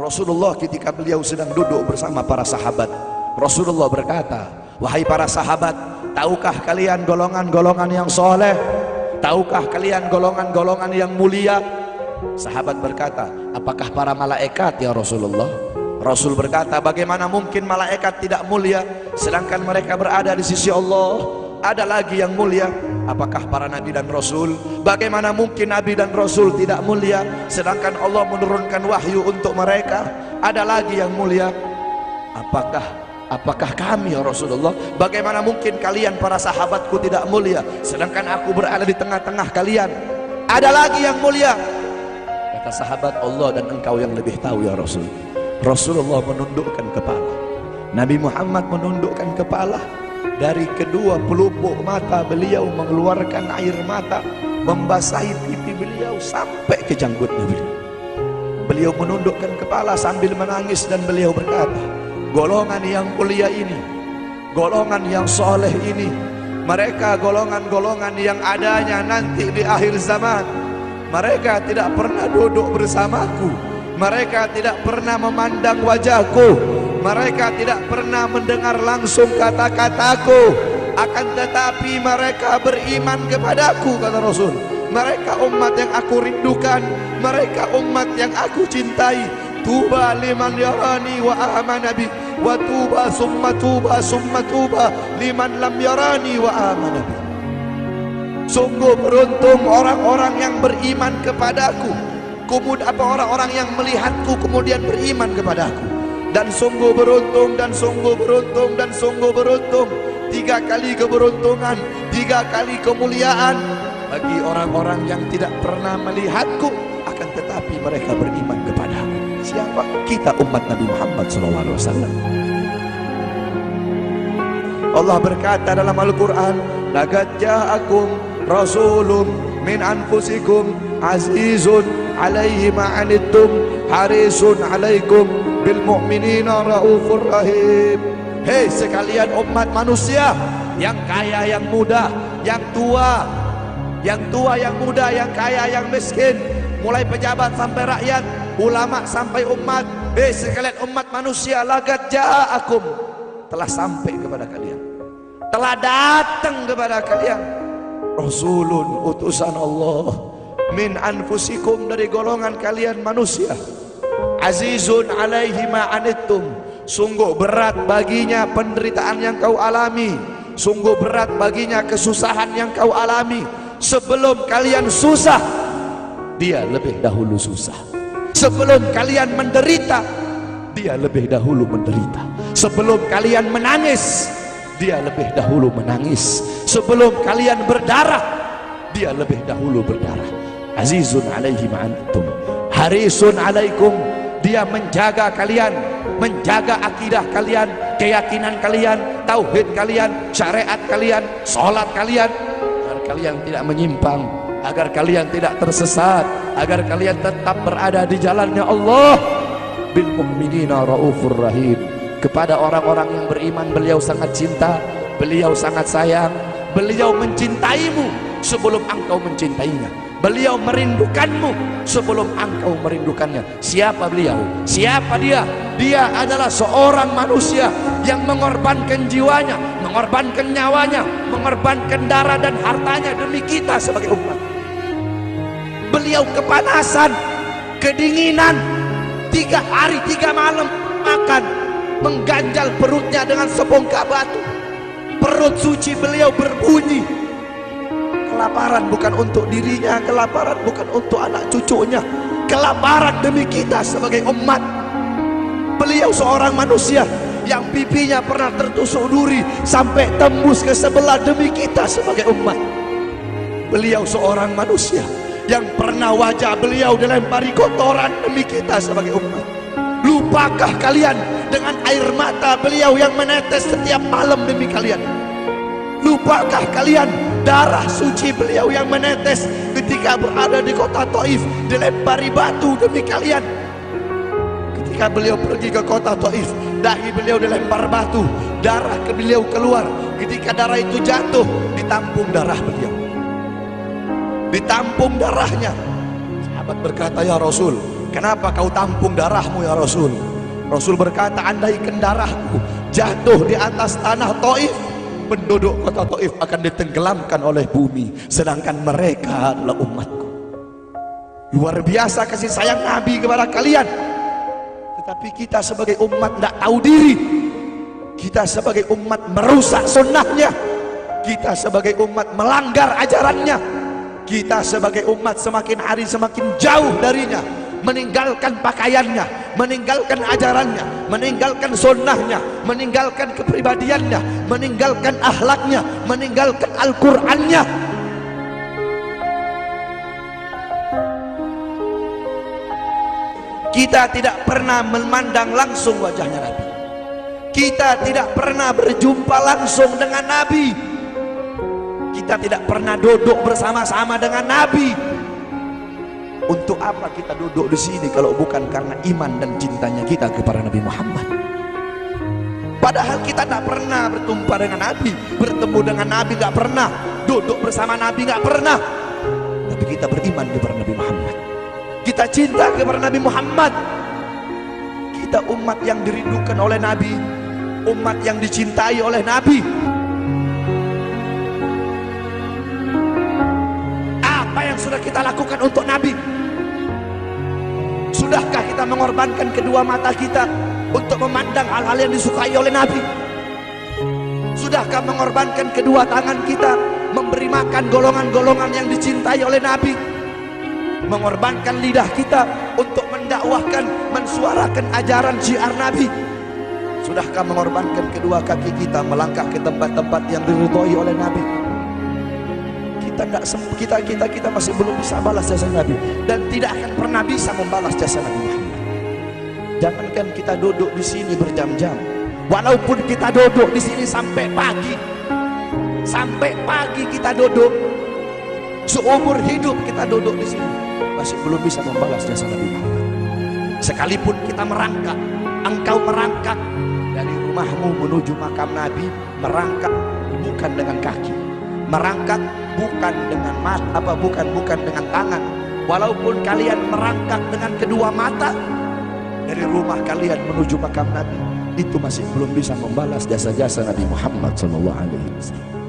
Rasulullah ketika beliau sedang duduk bersama para sahabat, Rasulullah berkata, wahai para sahabat, tahukah kalian golongan-golongan yang soleh? Tahukah kalian golongan-golongan yang mulia? Sahabat berkata, apakah para malaikat ya Rasulullah? Rasul berkata, bagaimana mungkin malaikat tidak mulia sedangkan mereka berada di sisi Allah? Ada lagi yang mulia. Apakah para nabi dan rasul? Bagaimana mungkin nabi dan rasul tidak mulia sedangkan Allah menurunkan wahyu untuk mereka? Ada lagi yang mulia. Apakah kami ya Rasulullah? Bagaimana mungkin kalian para sahabatku tidak mulia sedangkan aku berada di tengah-tengah kalian? Ada lagi yang mulia. Kata sahabat, Allah dan engkau yang lebih tahu ya Rasul. Rasulullah menundukkan kepala, Nabi Muhammad menundukkan kepala. Dari kedua pelupuk mata beliau mengeluarkan air mata, membasahi pipi beliau sampai ke janggutnya beliau. Beliau menundukkan kepala sambil menangis dan beliau berkata, golongan yang mulia ini, golongan yang soleh ini, mereka golongan-golongan yang adanya nanti di akhir zaman. Mereka tidak pernah duduk bersamaku, mereka tidak pernah memandang wajahku, mereka tidak pernah mendengar langsung kata-kataku, akan tetapi mereka beriman kepadaku, kata Rasul. Mereka umat yang aku rindukan, mereka umat yang aku cintai. Tuba liman yarani wa amana bi, wa tuba summa tuba liman lam yarani wa amana bi. Sungguh beruntung orang-orang yang beriman kepadaku, kemudian orang-orang yang melihatku kemudian beriman kepadaku. Dan sungguh beruntung, dan sungguh beruntung, dan sungguh beruntung. 3 kali keberuntungan, 3 kali kemuliaan bagi orang-orang yang tidak pernah melihatku akan tetapi mereka beriman kepadaku. Siapa? Kita umat Nabi Muhammad SAW. Allah berkata dalam Al-Quran, laqad ja'akum rasulun min anfusikum azizun alaihi ma'anittum harisun alaikum bil mu'minina raufur rahim. Hei sekalian umat manusia, yang kaya, yang muda, yang tua, yang muda, yang kaya, yang miskin, mulai pejabat sampai rakyat, ulama sampai umat. Hei sekalian umat manusia, laqad ja'akum, telah sampai kepada kalian, telah datang kepada kalian rasulun, utusan Allah, min anfusikum, dari golongan kalian manusia, azizun alaihi ma'anittum, sungguh berat baginya penderitaan yang kau alami, sungguh berat baginya kesusahan yang kau alami. Sebelum kalian susah, dia lebih dahulu susah. Sebelum kalian menderita, dia lebih dahulu menderita. Sebelum kalian menangis, dia lebih dahulu menangis. Sebelum kalian berdarah, dia lebih dahulu berdarah. Azizun alaihi ma'antum harisun alaikum, dia menjaga kalian, menjaga akidah kalian, keyakinan kalian, tauhid kalian, syariat kalian, sholat kalian, agar kalian tidak menyimpang, agar kalian tidak tersesat, agar kalian tetap berada di jalannya Allah. Bil mu'minina raufur rahim, kepada orang-orang yang beriman beliau sangat cinta, beliau sangat sayang, beliau mencintaimu sebelum engkau mencintainya, beliau merindukanmu sebelum engkau merindukannya. Siapa beliau? Siapa dia? Dia adalah seorang manusia yang mengorbankan jiwanya, mengorbankan nyawanya, mengorbankan darah dan hartanya demi kita sebagai umat. Beliau kepanasan, kedinginan, 3 hari 3 malam makan, mengganjal perutnya dengan sebongkah batu. Perut suci beliau berbunyi. Kelaparan bukan untuk dirinya, kelaparan bukan untuk anak cucunya, kelaparan demi kita sebagai umat. Beliau seorang manusia yang pipinya pernah tertusuk duri sampai tembus ke sebelah demi kita sebagai umat. Beliau seorang manusia yang pernah wajah beliau dilempari kotoran demi kita sebagai umat. Lupakah kalian dengan air mata beliau yang menetes setiap malam demi kalian? Lupakah kalian darah suci beliau yang menetes ketika berada di kota Taif, dilempari batu demi kalian? Ketika beliau pergi ke kota Taif, dahi beliau dilempar batu, darah ke beliau keluar. Ketika darah itu jatuh, ditampung darah beliau, ditampung darahnya. Sahabat berkata, ya Rasul, kenapa kau tampung darahmu ya Rasul? Rasul berkata, andaikan darahku jatuh di atas tanah Taif, penduduk kota Taif akan ditenggelamkan oleh bumi, sedangkan mereka adalah umatku. Luar biasa kasih sayang Nabi kepada kalian. Tetapi kita sebagai umat tidak tahu diri. Kita sebagai umat merusak sunnahnya. Kita sebagai umat melanggar ajarannya. Kita sebagai umat semakin hari semakin jauh darinya, meninggalkan pakaiannya, meninggalkan ajarannya, meninggalkan sunnahnya, meninggalkan kepribadiannya, meninggalkan akhlaknya, meninggalkan Al-Qur'annya. Kita tidak pernah memandang langsung wajahnya Nabi. Kita tidak pernah berjumpa langsung dengan Nabi. Kita tidak pernah duduk bersama-sama dengan Nabi. Untuk apa kita duduk di sini kalau bukan karena iman dan cintanya kita kepada Nabi Muhammad? Padahal kita tidak pernah berjumpa dengan Nabi, bertemu dengan Nabi nggak pernah, duduk bersama Nabi nggak pernah. Tapi kita beriman kepada Nabi Muhammad. Kita cinta kepada Nabi Muhammad. Kita umat yang dirindukan oleh Nabi, umat yang dicintai oleh Nabi. Apa yang sudah kita lakukan untuk Nabi? Sudahkah kita mengorbankan kedua mata kita untuk memandang hal-hal yang disukai oleh Nabi? Sudahkah mengorbankan kedua tangan kita memberi makan golongan-golongan yang dicintai oleh Nabi? Mengorbankan lidah kita untuk mendakwahkan, mensuarakan ajaran syiar Nabi? Sudahkah mengorbankan kedua kaki kita melangkah ke tempat-tempat yang diridhoi oleh Nabi? Kita masih belum bisa balas jasa Nabi, dan tidak akan pernah bisa membalas jasa Nabi Muhammad. Jangankan kita duduk di sini berjam-jam, walaupun kita duduk di sini sampai pagi kita duduk, seumur hidup kita duduk di sini, masih belum bisa membalas jasa Nabi Muhammad. Sekalipun kita merangkak, engkau merangkak dari rumahmu menuju makam Nabi, merangkak bukan dengan kaki, merangkak bukan dengan mata, bukan dengan tangan. Walaupun kalian merangkak dengan kedua mata dari rumah kalian menuju makam Nabi, itu masih belum bisa membalas jasa-jasa Nabi Muhammad SAW.